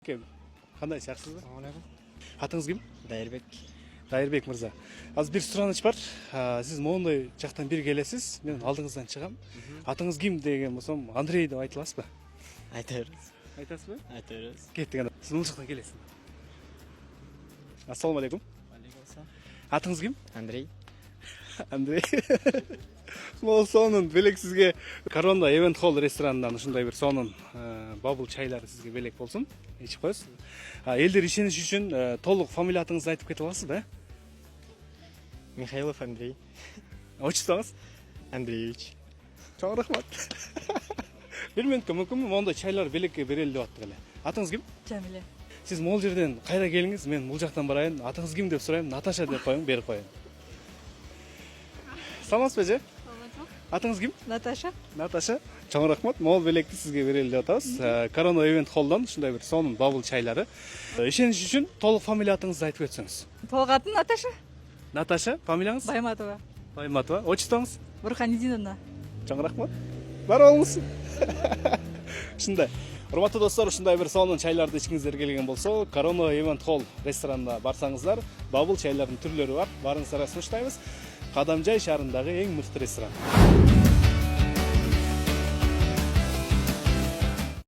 Кем? Қандай жақсысыз ба? Ассалаумағалейкум. Атыңыз кім? Дайырбек. Дайырбек мырза. Аз бір сұраныш бар. Сіз моңдай жақтан бері келесіз, мен алдыңыздан шығам. Атыңыз кім деген болсам, Андрей деп айта аласыз ба? Айта беріңіз. Айтасыз ба? Айта беріңіз. Кеттік анда. Сіз бұл жақтан келесіз. Ассалаумағалейкум. Алейкум. Атыңыз кім? Андрей. Андрей. Ол сонун белек сізге Корона Event Hall ресторанынан ушундай бір сонун бабыл чайлары сізге белек болсын. Ичип коесуз. Элдер ишениш үчүн толук фамилия атыңызды айтып кете аласыз ба? Михайлов Андрей. Отчествоңуз? Андреевич. Чоң рахмат. Бир минутка мүмкүнбү мондай чайлар белекке берели деп аттык эле. Атыңыз ким? Жамиле. Сиз могул жерден кайра келиңиз, мен бул жактан барайын. Атыңыз ким деп сурайм, Наташа деп коюң, берип коюн. Саламатсызбы же? Атыңыз ким? Наташа. Наташа, чоң рахмат. Могул белекти сизге берели деп атабыз. Корона Event Hall'дан ушундай бир сонун бабыл чайлары. Ишениш үчүн толук фамилия атыңызды айтып өтсөңүз. Толук атым Наташа. Наташа, фамилияңыз? Байматова. Байматова. Отчествоңуз? Бурханидиновна. Чоң рахмат. Бар болуңуз. Ушундай. Урматтуу достор, ушундай бир сонун чайларды ичкиңиздер келген болсо, Корона Event Hall ресторанына барсаңыздар, бабыл чайлардын түрлөрү бар. Барыңыздар сунуштайбыз. Кадамжай шаарындагы эң мыкты ресторан.